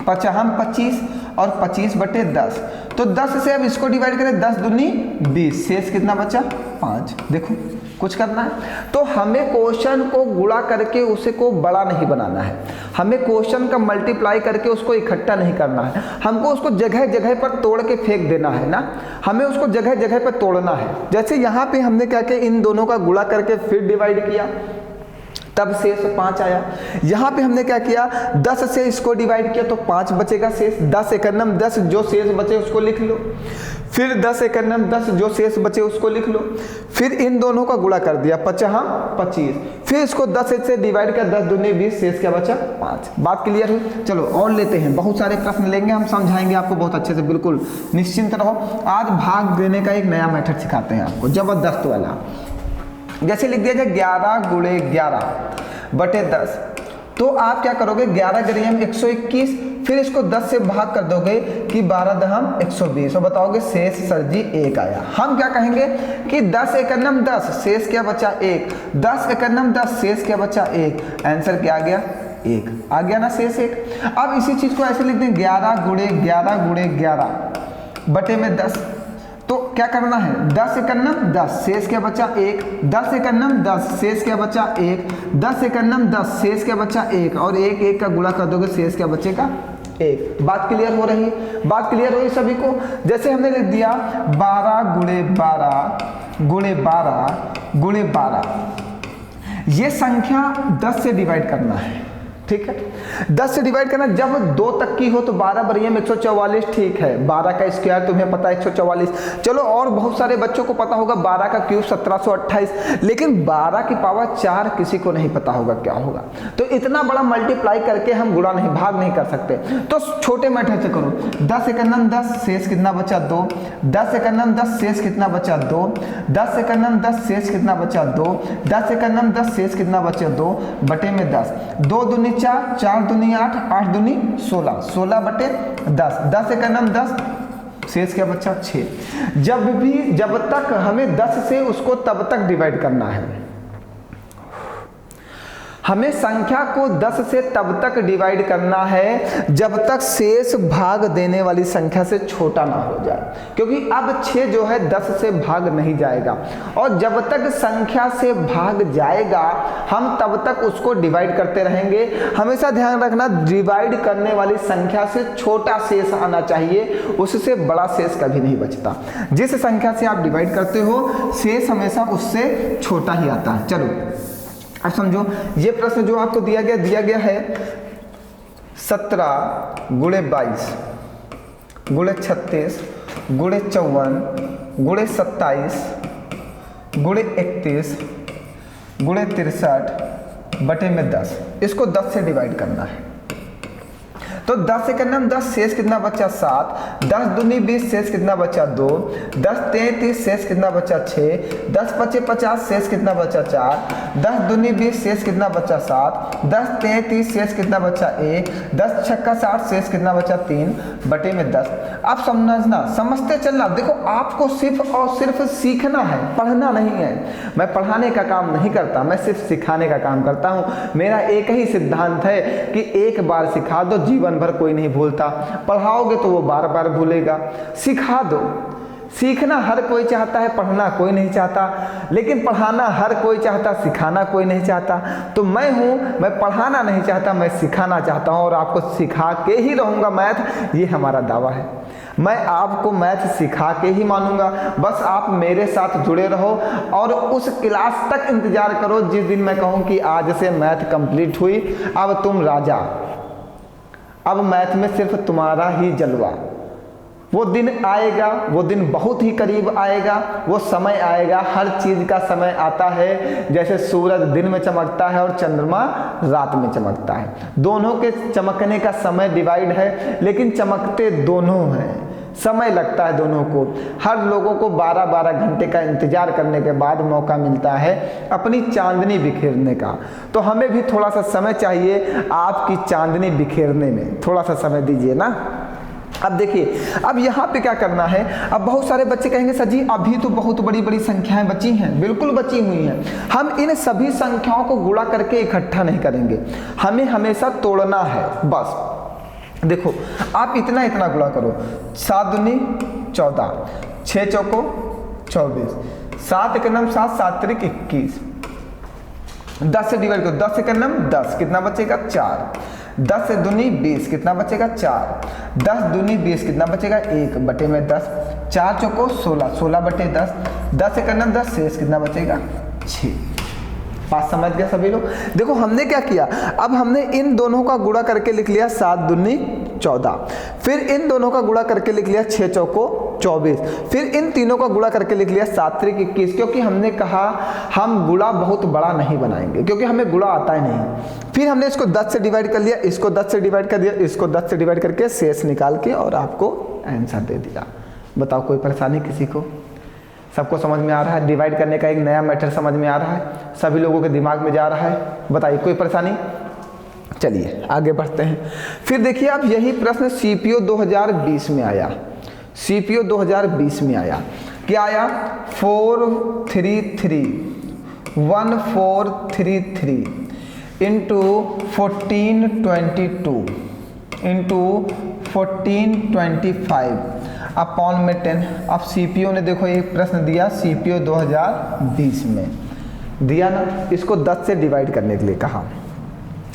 25 और 25 बटे 10। तो 10 से अब इसको डिवाइड करें, 10 दूनी 20, शेष कितना बचा, 5। देखो कुछ करना है तो हमें क्वेश्चन को गुणा करके उसे को बड़ा नहीं बनाना है, हमें क्वेश्चन का मल्टीप्लाई करके उसको इकट्ठा नहीं करना है, हमको उसको जगह जगह पर तोड़ के फेंक देना है ना, हमें उसको जगह जगह पर तोड़ना है। जैसे यहाँ पे हमने क्या किया, इन दोनों का गुणा करके फिर डिवाइड किया, तब शेष 5 आया। यहाँ पे हमने क्या किया, 10 से इसको डिवाइड किया तो 5 बचेगा शेष। 10 एकन्नम 10, जो शेष बचे उसको लिख लो। फिर 10 एकन्नम 10, जो शेष बचे उसको लिख लो। फिर इन दोनों का गुणा कर दिया, 25। फिर इसको 10 से डिवाइड किया, 10 दूनी 20, शेष क्या बचा, 5। बात क्लियर हुई। चलो और लेते हैं, बहुत सारे प्रश्न लेंगे, हम समझाएंगे आपको बहुत अच्छे से, बिल्कुल निश्चिंत रहो। आज भाग देने का एक नया मेथड सिखाते हैं आपको, जबरदस्त वाला। जैसे लिख दिया जाए 11 गुणे 11 बटे 10, तो आप क्या करोगे, 11 गरियम 121, फिर इसको 10 से भाग कर दोगे कि 12 दहम 120, और बताओगे शेष सर जी 1 आया। हम क्या कहेंगे कि 10 एकन्नम 10, शेष क्या बचा, 1। 10 एकन्नम 10, शेष क्या बचा, 1। आंसर क्या आ गया, 1 आ गया ना, शेष 1। अब इसी चीज को ऐसे लिखते हैं, 11 गुणे 11 बटे में 10, तो क्या करना है, 10 एकन्नम 10, शेष क्या बचा, 1। 10 एकन्नम 10, शेष क्या बचा, 1। 10 एकन्नम 10, शेष क्या बचा, 1, और 1 1 का गुणा कर दोगे, शेष क्या बचेगा, 1। बात क्लियर हो रही है, बात क्लियर हुई सभी को। जैसे हमने लिख दिया 12 गुणे 12 गुणे 12 गुणे 12, ये संख्या 10 से डिवाइड करना है। ठीक है, 10 से डिवाइड करना, जब 2 तक की हो तो 12 बरियम 144, ठीक है। 12 का स्क्वायर तुम्हें पता है 144। चलो और बहुत सारे बच्चों को पता होगा 12 का क्यूब 1728, लेकिन 12 की पावर 4 किसी को नहीं पता होगा क्या होगा। तो इतना बड़ा मल्टीप्लाई करके हम गुणा नहीं, भाग नहीं कर सकते, तो छोटे मेथड से करो। 10 एकन्नम 10, शेष कितना बचा, 2। 10 एकन्नम 10, शेष कितना बचा, 2। 10 एकन्नम 10, शेष कितना बचा, 2। 10 एकन्नम 10, शेष कितना बचा, 2 बटे में 10। 2 दूनी 4, 4 दूनी 8, 8 दूनी 16, 16 बटे 10। 10 एकन्नम 10, शेष क्या बचा, 6। जब तक हमें 10 से उसको तब तक डिवाइड करना है, हमें संख्या को 10 से तब तक डिवाइड करना है जब तक शेष भाग देने वाली संख्या से छोटा ना हो जाए, क्योंकि अब 6 जो है 10 से भाग नहीं जाएगा, और जब तक संख्या से भाग जाएगा हम तब तक उसको डिवाइड करते रहेंगे। हमेशा ध्यान रखना, डिवाइड करने वाली संख्या से छोटा शेष आना चाहिए, उससे बड़ा शेष कभी नहीं बचता। जिस संख्या से आप डिवाइड करते हो शेष हमेशा उससे छोटा ही आता है। चलो अब समझो, ये प्रश्न जो आपको दिया गया है 17 गुणे 22, गुणे 36 गुणे 54 गुणे 27 गुणे 31 गुणे 63 बटे में 10। इसको 10 से डिवाइड करना है। तो 10 से करना हम 10, शेष कितना बचा 7, 10 दूनी 20, शेष कितना बचा 2, 10 33, शेष कितना बचा 6, 10 पचे 50, शेष कितना बचा 4, 10 दूनी 20, शेष कितना बचा 7, 10 33, शेष कितना बचा 1, 10 छक्का 60, शेष कितना बचा 3 बटे में 10। आप समझते चलना। देखो आपको सिर्फ और सिर्फ सीखना है, पढ़ना नहीं है। मैं पढ़ाने का काम नहीं करता, मैं सिर्फ सिखाने का काम करता हूँ। मेरा एक ही सिद्धांत है कि एक बार सिखा दो, जीवन भर कोई नहीं भूलता। पढ़ाओगे तो वो बार बार भूलेगा। सिखा दो। सीखना हर कोई चाहता है, पढ़ना कोई नहीं चाहता, लेकिन पढ़ाना हर कोई चाहता, सिखाना कोई नहीं चाहता। तो मैं हूँ, मैं पढ़ाना नहीं चाहता, मैं सिखाना चाहता हूँ और आपको सिखा के ही रहूँगा मैथ। ये हमारा दावा है। मैं आपको मैथ सिखा के ही मानूंगा। बस आप मेरे साथ जुड़े रहो और उस क्लास तक इंतजार करो जिस दिन मैं कहूँ कि आज से मैथ कंप्लीट हुई, अब तुम राजा, अब मैथ में सिर्फ तुम्हारा ही जलवा। वो दिन आएगा, वो दिन बहुत ही करीब आएगा, वो समय आएगा। हर चीज़ का समय आता है। जैसे सूरज दिन में चमकता है और चंद्रमा रात में चमकता है। दोनों के चमकने का समय डिवाइड है, लेकिन चमकते दोनों हैं। समय लगता है दोनों को। हर लोगों को 12-12 घंटे का इंतजार करने के बाद मौका मिलता है अपनी चांदनी बिखेरने का। तो हमें भी थोड़ा सा समय चाहिए आपकी चांदनी बिखेरने में। थोड़ा सा समय दीजिए ना। अब देखिए, अब यहाँ पे क्या करना है। अब बहुत सारे बच्चे कहेंगे सर जी अभी तो बहुत बड़ी बड़ी संख्याएं बची हैं। बिल्कुल बची हुई हैं। हम इन सभी संख्याओं को गुणा करके इकट्ठा नहीं करेंगे, हमें हमेशा तोड़ना है। बस देखो, आप इतना इतना गुणा करो। 7 दूनी 14, 6 चौको 24, 7 एक नम 7, 7 त्रिक 21। 10 से डिवाइड करो, 10 एक नम 10, कितना बचेगा 4। 10 से दूनी 20, कितना बचेगा 4। 10 दूनी 20, कितना बचेगा 1 बटे में 10। 4 चौको 16, 16 बटे 10। 10 एक नम 10, शेष कितना बचेगा 6। बात समझ गया सभी लोग। देखो हमने क्या किया, अब हमने इन दोनों का गुणा करके लिख लिया 7 दूनी 14, फिर इन दोनों का गुणा करके लिख लिया 6 चौको 24, फिर इन तीनों का गुणा करके लिख लिया 7 त्रिक 21। क्योंकि हमने कहा हम गुणा बहुत बड़ा नहीं बनाएंगे, क्योंकि हमें गुणा आता ही नहीं। फिर हमने इसको 10 से डिवाइड कर लिया, इसको 10 से डिवाइड कर दिया, इसको 10 से डिवाइड करके शेष निकाल के और आपको आंसर दे दिया। बताओ कोई परेशानी किसी को? सबको समझ में आ रहा है? डिवाइड करने का एक नया मेथड समझ में आ रहा है, सभी लोगों के दिमाग में जा रहा है? बताइए कोई परेशानी? चलिए आगे बढ़ते हैं। फिर देखिए आप, यही प्रश्न सीपीओ 2020 में आया। सीपीओ 2020 में आया, क्या आया? 1433 इंटू 1422 इंटू 1425 अपॉन में 10। अब सीपीओ ने देखो एक प्रश्न दिया, सीपीओ 2020 में दिया ना, इसको 10 से डिवाइड करने के लिए कहा।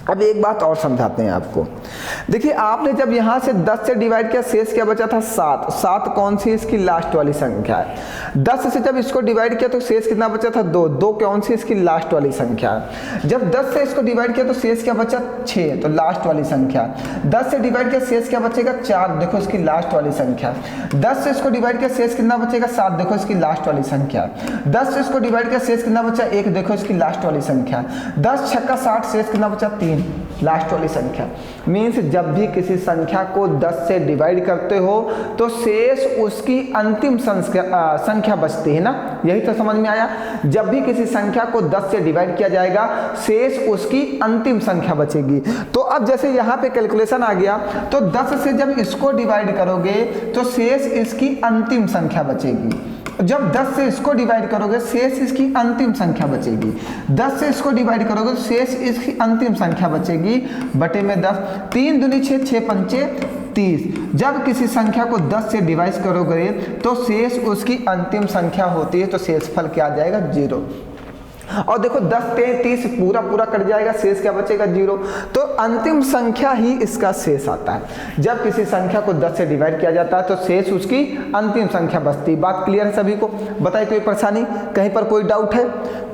अब एक बात और समझाते हैं आपको। देखिए आपने जब यहाँ से 10 से डिवाइड किया, शेष क्या बचा था 7। 7 कौन सी इसकी लास्ट वाली संख्या है। 10 से जब इसको डिवाइड किया तो शेष कितना बचा था 2। 2 कौन सी इसकी लास्ट वाली संख्या है। जब 10 से इसको डिवाइड किया तो शेष क्या बचा 6, तो लास्ट वाली संख्या। 10 से डिवाइड किया शेष क्या बचेगा 4, देखो इसकी लास्ट वाली संख्या। 10 से इसको डिवाइड किया शेष कितना बचेगा 7, देखो इसकी लास्ट वाली संख्या। 10 से इसको डिवाइड किया शेष कितना बचा 1, देखो इसकी लास्ट वाली संख्या। 10 छक्का 60, शेष कितना बचा 3, लास्ट वाली संख्या। मीन्स जब भी किसी संख्या को 10 से डिवाइड करते हो तो शेष उसकी अंतिम संख्या बचती है ना। यही तो समझ में आया। जब भी किसी संख्या को 10 से डिवाइड किया जाएगा शेष उसकी अंतिम संख्या बचेगी। तो अब जैसे यहाँ पे कैलकुलेशन आ गया, तो 10 से जब इसको डिवाइड करोगे तो शेष इसकी अंतिम संख्या बचेगी। जब 10 से इसको डिवाइड करोगे शेष इसकी अंतिम संख्या बचेगी। 10 से इसको डिवाइड करोगे तो शेष इसकी अंतिम संख्या बचेगी बटे में 10। 3 दूनी 6, 6 पंचे 30। जब किसी संख्या को 10 से डिवाइड करोगे तो शेष उसकी अंतिम संख्या होती है, तो शेषफल क्या आ जाएगा 0। और देखो 10 30 पूरा पूरा कट जाएगा, शेष क्या बचेगा 0। तो अंतिम संख्या ही इसका शेष आता है। जब किसी संख्या को 10 से डिवाइड किया जाता है तो शेष उसकी अंतिम संख्या बचती है। बात क्लियर है सभी को? बताइए कोई परेशानी, कहीं पर कोई डाउट है?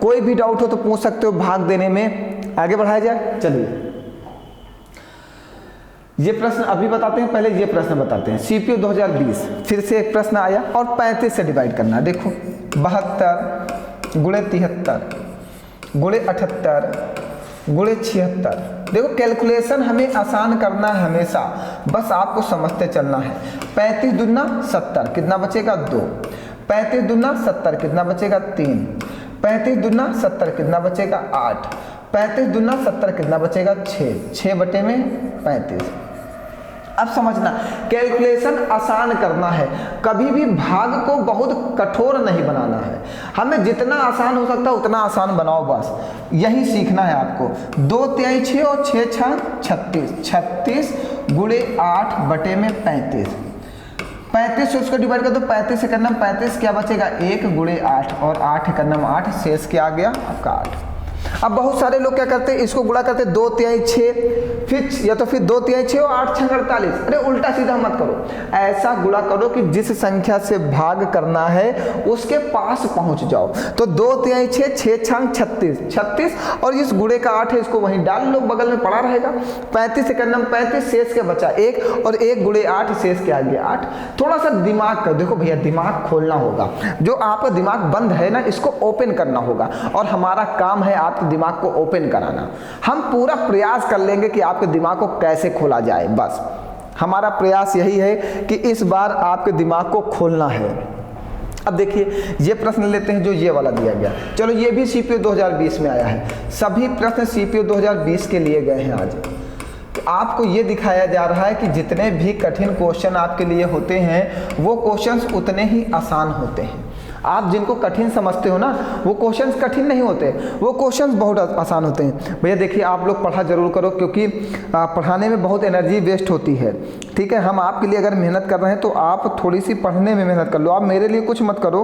कोई भी डाउट हो तो पूछ सकते हो, भाग देने में आगे बढ़ाया जाए। चलिए ये प्रश्न अभी बताते हैं, पहले ये प्रश्न बताते हैं। सीपीयू 2020 फिर से एक प्रश्न आया और 35 से डिवाइड करना है। देखो 72 गुणे 73 गुणे 78 गुणे 76। देखो कैलकुलेशन हमें आसान करना है हमेशा, बस आपको समझते चलना है। 35 दूना 70 कितना बचेगा 2, 35 दूना 70 कितना बचेगा 3, 35 दूना 70 कितना बचेगा 8, 35 दूना 70 कितना बचेगा 6, 6 बटे में 35। अब समझना कैलकुलेशन आसान करना है, कभी भी भाग को बहुत कठोर नहीं बनाना है। हमें जितना आसान हो सकता है उतना आसान बनाओ, बस यही सीखना है आपको। 2 तिहाई 6 और 6 6 36, 36 गुणे 8 बटे में 35। 35 से उसको डिवाइड कर दो, 35 से करना 35 क्या बचेगा 1 गुणे 8 और 8 करना 8, शेष क्या आ गया आपका 8। अब बहुत सारे लोग क्या करते हैं, इसको गुणा करते 2 तिहाई 6 फिर या तो फिर 2 तिहाई 6 और 8 6 48। अरे उल्टा सीधा मत करो, ऐसा गुणा करो कि जिस संख्या से भाग करना है उसके पास पहुंच जाओ। तो 2 तिहाई 6 6 6 36 36 और इस गुणे का 8 है, इसको वहीं डाल लो, बगल में पड़ा रहेगा। 35 से करना 35, शेष क्या बचा 1 और 1 गुणे 8, शेष क्या आ गया 8। थोड़ा सा दिमाग कर, देखो भैया दिमाग खोलना होगा, जो आपका दिमाग बंद है ना इसको ओपन करना होगा, और हमारा काम है आपके दिमाग को ओपन कराना। हम पूरा प्रयास कर लेंगे कि आपके दिमाग को कैसे खोला जाए, बस हमारा प्रयास यही है कि इस बार आपके दिमाग को खोलना है। अब देखिए ये प्रश्न लेते हैं जो ये वाला दिया गया, चलो ये भी सीपीयू 2020 में आया है। सभी प्रश्न सीपीयू 2020 के लिए गए हैं आज। तो आपको ये दिखाया जा रहा है कि जितने भी कठिन क्वेश्चन आपके लिए होते हैं वो क्वेश्चंस उतने ही आसान होते हैं। आप जिनको कठिन समझते हो ना वो क्वेश्चंस कठिन नहीं होते, वो क्वेश्चंस बहुत आसान होते हैं। भैया देखिए आप लोग पढ़ा जरूर करो, क्योंकि पढ़ाने में बहुत एनर्जी वेस्ट होती है। ठीक है, हम आपके लिए अगर मेहनत कर रहे हैं तो आप थोड़ी सी पढ़ने में मेहनत कर लो। आप मेरे लिए कुछ मत करो,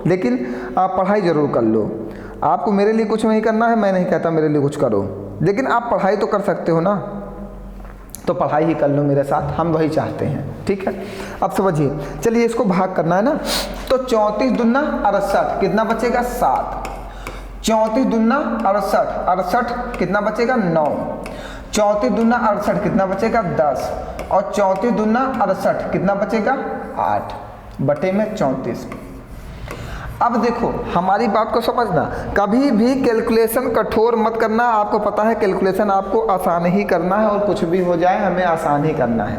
लेकिन आप पढ़ाई ज़रूर कर लो। आपको मेरे लिए कुछ नहीं करना है, मैं नहीं कहता मेरे लिए कुछ करो, लेकिन आप पढ़ाई तो कर सकते हो ना, तो पढ़ाई ही कर लो मेरे साथ, हम वही चाहते हैं। ठीक है, अब समझिए, चलिए इसको भाग करना है ना। तो 34 दूना 68 कितना बचेगा 7, 34 दूना 68 68 कितना बचेगा 9, 34 दूना 68 कितना बचेगा 10 और 34 दूना 68 कितना बचेगा 8 बटे में 34। अब देखो हमारी बात को समझना, कभी भी कैलकुलेशन कठोर मत करना। आपको पता है कैलकुलेशन आपको आसान ही करना है, और कुछ भी हो जाए हमें आसान ही करना है।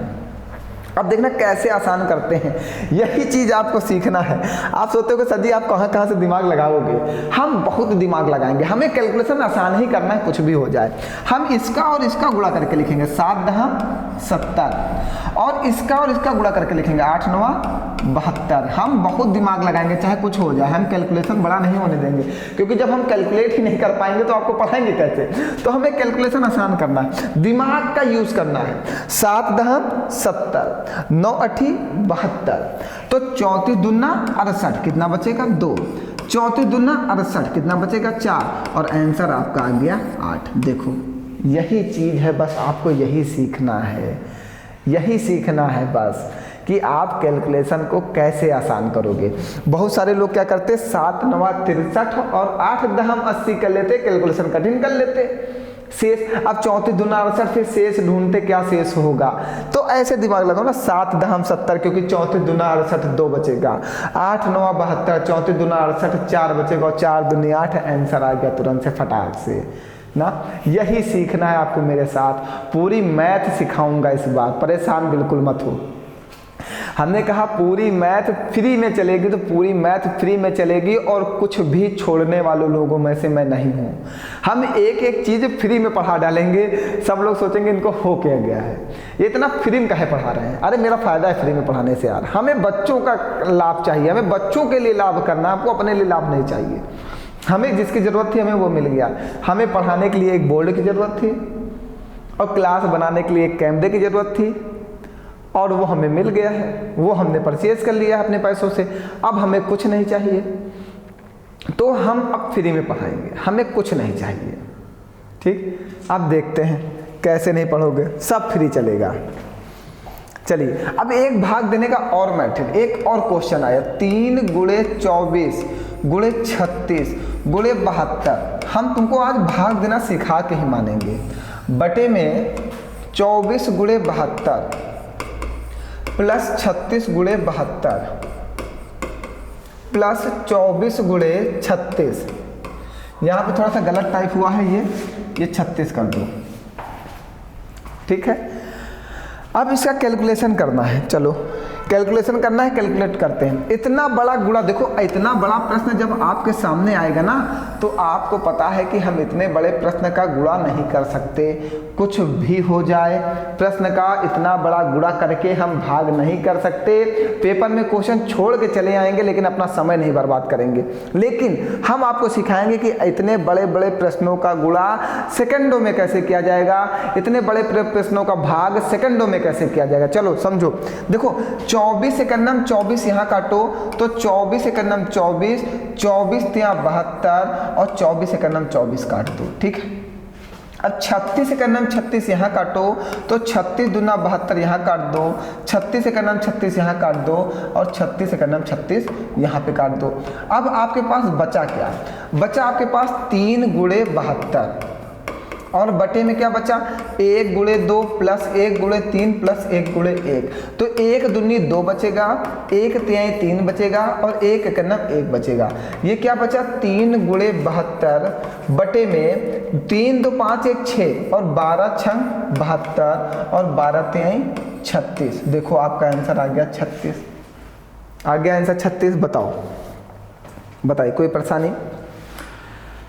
अब देखना कैसे आसान करते हैं, यही चीज़ आपको सीखना है। आप सोचते हो कि सर जी आप कहाँ कहाँ से दिमाग लगाओगे, हम बहुत दिमाग लगाएंगे। हमें कैलकुलेशन आसान ही करना है, कुछ भी हो जाए। हम इसका और इसका गुणा करके लिखेंगे 7 10 70 और इसका और इसका गुणा करके लिखेंगे 8 9 72। हम बहुत दिमाग लगाएंगे चाहे कुछ हो जाए, हम कैलकुलेशन बड़ा नहीं होने देंगे, क्योंकि जब हम कैलकुलेट ही नहीं कर पाएंगे तो आपको पढ़ाएंगे कैसे। तो हमें कैलकुलेशन आसान करना है, दिमाग का यूज़ करना है। 7 10 70 9 8 72, तो 34 दूना 68 कितना बचेगा 2, 34 दूना 68 कितना बचेगा 4 और आंसर आपका आ गया 8। देखो यही चीज़ है, बस आपको यही सीखना है, यही सीखना है बस कि आप कैलकुलेशन को कैसे आसान करोगे। बहुत सारे लोग क्या करते 7 9 63 और 8 10 80 कर लेते, कैलकुलेशन कठिन कर लेते। शेष अब 34 दूना 68 फिर शेष ढूंढते क्या शेष होगा, तो ऐसे दिमाग लगाओ ना। 7 10 70 क्योंकि 34 दूना 68 2 बचेगा, 8 9 72 34 दूना 68 4 बचेगा और 4 दूनी 8, आंसर आ गया तुरंत से फटाक से ना। यही सीखना है आपको मेरे साथ, पूरी मैथ सिखाऊंगा इस बार, परेशान बिल्कुल मत हो। हमने कहा पूरी मैथ फ्री में चलेगी, तो पूरी मैथ फ्री में चलेगी और कुछ भी छोड़ने वालों लोगों में से मैं नहीं हूँ। हम एक एक चीज़ फ्री में पढ़ा डालेंगे, सब लोग सोचेंगे इनको हो क्या गया है, ये इतना फ्री में काहे पढ़ा रहे हैं। अरे मेरा फ़ायदा है फ्री में पढ़ाने से यार, हमें बच्चों का लाभ चाहिए, हमें बच्चों के लिए लाभ करना, आपको अपने लिए लाभ नहीं चाहिए। हमें जिसकी ज़रूरत थी हमें वो मिल गया। हमें पढ़ाने के लिए एक बोर्ड की ज़रूरत थी और क्लास बनाने के लिए एक कैमरे की ज़रूरत थी, और वो हमें मिल गया है, वो हमने परचेज कर लिया है अपने पैसों से। अब हमें कुछ नहीं चाहिए, तो हम अब फ्री में पढ़ाएंगे, हमें कुछ नहीं चाहिए। ठीक, अब देखते हैं कैसे नहीं पढ़ोगे, सब फ्री चलेगा। चलिए अब एक भाग देने का और मेथड, एक और क्वेश्चन आया 3 गुणे 24 गुणे 36 गुणे 72। हम तुमको आज भाग देना सिखा के ही मानेंगे। बटे में 24 गुणे 72 प्लस 36 गुणे 72 प्लस 24 गुणे 36। यहाँ पे थोड़ा सा गलत टाइप हुआ है, ये 36 कर दो, ठीक है। अब इसका कैलकुलेशन करना है, चलो कैलकुलेशन करना है, कैलकुलेट करते हैं। इतना बड़ा गुणा, देखो इतना बड़ा प्रश्न जब आपके सामने आएगा ना तो आपको पता है कि हम इतने बड़े प्रश्न का गुणा नहीं कर सकते, कुछ भी हो जाए प्रश्न का इतना बड़ा गुणा करके हम भाग नहीं कर सकते। पेपर में क्वेश्चन छोड़ के चले आएंगे लेकिन अपना समय नहीं बर्बाद करेंगे, लेकिन हम आपको सिखाएंगे कि इतने बड़े बड़े प्रश्नों का गुणा सेकंडों में कैसे किया जाएगा, इतने बड़े प्रश्नों का भाग सेकंडों में कैसे किया जाएगा। चलो समझो, देखो 24 एकन्नम 24 यहाँ काटो तो 24 एकन्नम 24, 24 तिया 72 और 24 एकन्नम 24 काट दो, ठीक है। अब 36 एकन्नम 36 यहाँ काटो तो 36 दूना 72 यहाँ काट दो, 36 एकन्नम 36 यहाँ काट दो और 36 एकन्नम 36 यहाँ पे काट दो। अब आपके पास बचा क्या, बचा आपके पास 3 गुणे 72 और बटे में क्या बचा 1 गुणे 2 प्लस 1 गुणे 3 प्लस 1 गुणे 1, तो 1 दूनी 2 बचेगा, 1 तिहाई 3 बचेगा और 1 एकन्नम 1 बचेगा। ये क्या बचा 3 गुणे 72 बटे में 3 2 5 1 6 और 12 छंग 72 और 12 तिहाई 36। देखो आपका आंसर आ गया 36, आ गया आंसर 36। बताओ, बताइए कोई परेशानी,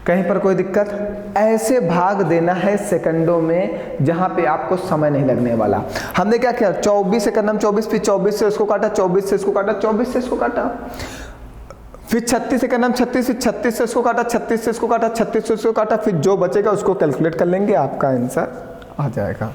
कहीं पर कोई दिक्कत। ऐसे भाग देना है सेकंडों में जहां पे आपको समय नहीं लगने वाला। हमने क्या किया 24 एकन्नम 24, फिर 24 से इसको काटा, 24 से इसको काटा, 24 से इसको काटा, फिर 36 एकन्नम 36, फिर 36 से इसको काटा, 36 से इसको काटा, 36 से इसको काटा, फिर जो बचेगा उसको कैलकुलेट कर लेंगे, आपका आंसर आ जाएगा।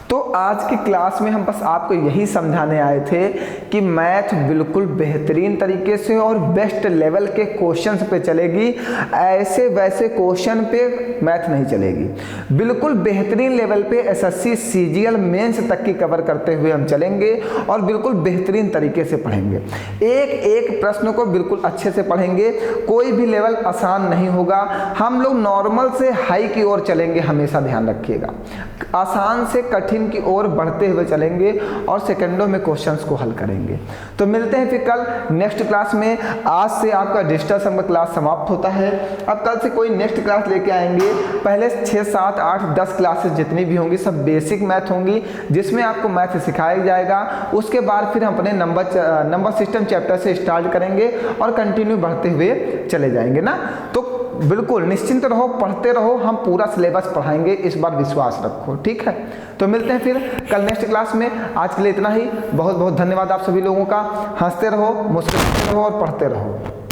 तो आज की क्लास में हम बस आपको यही समझाने आए थे कि मैथ बिल्कुल बेहतरीन तरीके से और बेस्ट लेवल के क्वेश्चंस पे चलेगी, ऐसे वैसे क्वेश्चन पे मैथ नहीं चलेगी। बिल्कुल बेहतरीन लेवल पे एसएससी सीजीएल मेंस तक की कवर करते हुए हम चलेंगे और बिल्कुल बेहतरीन तरीके से पढ़ेंगे। एक एक प्रश्न को बिल्कुल अच्छे से पढ़ेंगे, कोई भी लेवल आसान नहीं होगा। हम लोग नॉर्मल से हाई की ओर चलेंगे, हमेशा ध्यान रखिएगा। आसान से कठिन की ओर बढ़ते हुए चलेंगे और सेकंडों में क्वेश्चंस को हल करेंगे। तो मिलते हैं फिर कल नेक्स्ट क्लास में। आज से आपका डिजिटल सम क्लास समाप्त होता है। अब कल से कोई नेक्स्ट क्लास लेके आएंगे। पहले 6 7 8 10 क्लासेस जितनी भी होंगी सब बेसिक मैथ होंगी, जिसमें आपको मैथ सिखाया जाएगा। उसके बाद फिर हम अपने नंबर सिस्टम चैप्टर से स्टार्ट करेंगे और कंटिन्यू बढ़ते हुए चले जाएंगे ना। तो बिल्कुल निश्चिंत रहो, पढ़ते रहो, हम पूरा सिलेबस पढ़ाएंगे, इस बार विश्वास रखो, ठीक है। तो मिलते हैं फिर कल नेक्स्ट क्लास में। आज के लिए इतना ही, बहुत बहुत धन्यवाद आप सभी लोगों का। हंसते रहो, मुस्कुराते रहो और पढ़ते रहो।